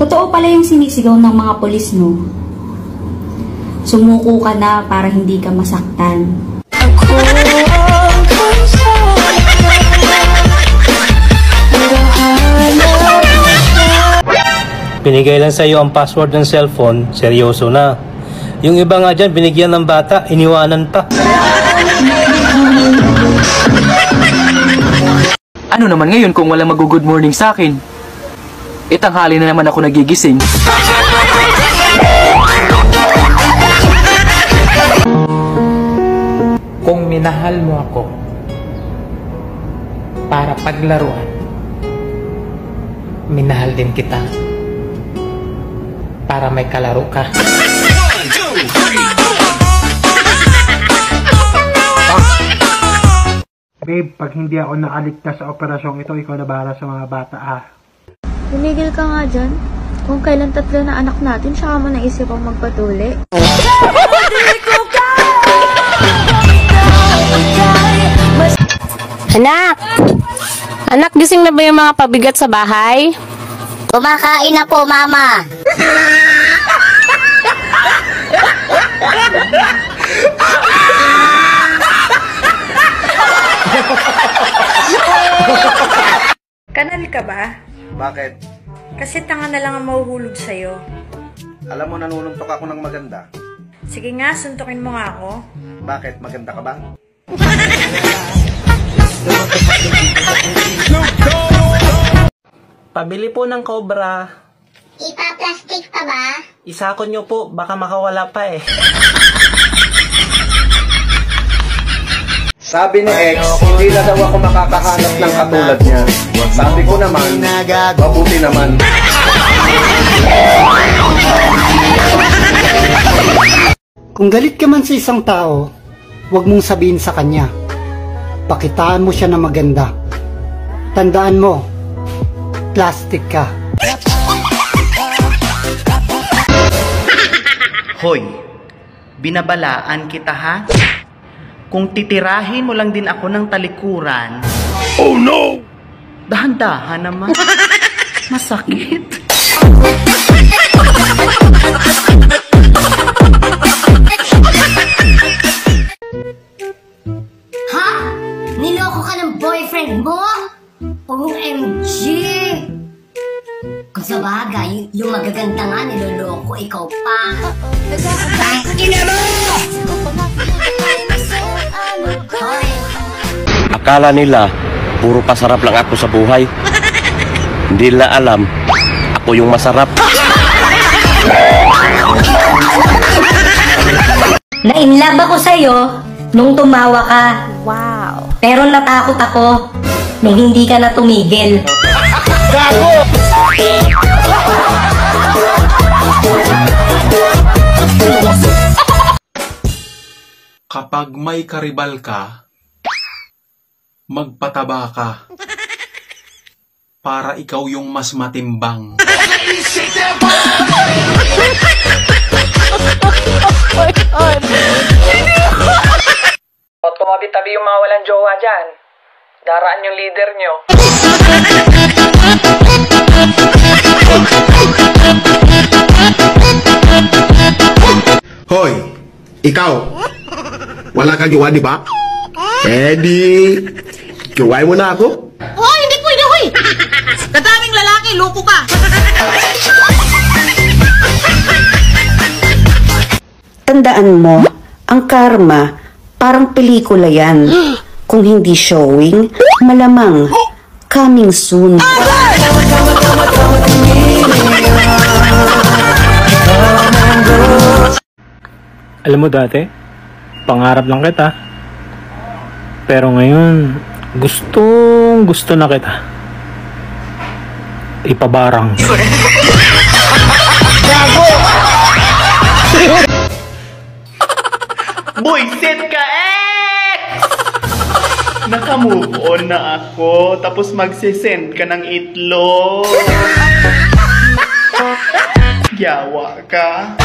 Totoo pala yung sinisigaw ng mga pulis, no? Sumuko ka na para hindi ka masaktan. Binigay lang sa iyo ang password ng cellphone, seryoso na. Yung iba nga dyan, binigyan ng bata, iniwanan pa. Ano naman ngayon kung walang mag-good morning sa akin? Itanghali na naman ako nagigising. Kung minahal mo ako para paglaruan, minahal din kita para may kalaro ka. Babe, pag hindi ako nakaligtas sa operasyong ito, ikaw na bahala sa mga bata, ah. Tumigil ka nga dyan. Kung kailan 3 na anak natin, saka mo naisip ang magpatuli. Anak! Anak, gising na ba yung mga pabigat sa bahay? Kumakain na po, Mama. Kanal ka ba? Bakit? Kasi tanga na lang ang mahuhulog sa'yo. Alam mo, nanununtok ako ng maganda. Sige nga, suntukin mo nga ako. Bakit? Maganda ka ba? Pabili po ng Cobra. Ipa-plastic pa ba? Isakon nyo po, baka makawala pa eh. Sabi ni X, hindi na daw ako makakahanap ng katulad niya. Sabi ko naman, mabuti naman. Kung galit ka man sa isang tao, huwag mong sabihin sa kanya. Pakitaan mo siya na maganda. Tandaan mo, plastic ka. Hoy, binabalaan kita ha? Kung titirahin mo lang din ako ng talikuran. Oh no! Dahan-dahan naman. Masakit. Ha? Niloko ka ng boyfriend mo? OMG! Kung sa bagay, yung magaganda nga niloloko, ikaw pa. Ina mo! Akala nila, puro pasarap lang ako sa buhay. Hindi nila alam, ako yung masarap. Na-inlove ako sa'yo nung tumawa ka. Wow. Pero natakot ako nung hindi ka na tumigil. Gago! Kapag may karibal ka, magpataba ka para ikaw yung mas matimbang. At tumabi-tabi yung mga walang jowa dyan. Daraan yung leader nyo. Hoy, ikaw, wala kang jowa, di ba? Eh di, jowain mo na ako. Hoy, hindi pwede, hoy! Kadaming lalaki, loko ka! Tandaan mo, ang karma, parang pelikula yan. Kung hindi showing, malamang coming soon. Alam mo dati, pangarap lang kita. Pero ngayon, gusto na kita. Ipabarang. Buisit ka, X! Naka-move on na ako, tapos magsisend ka ng itlog. Yawa ka.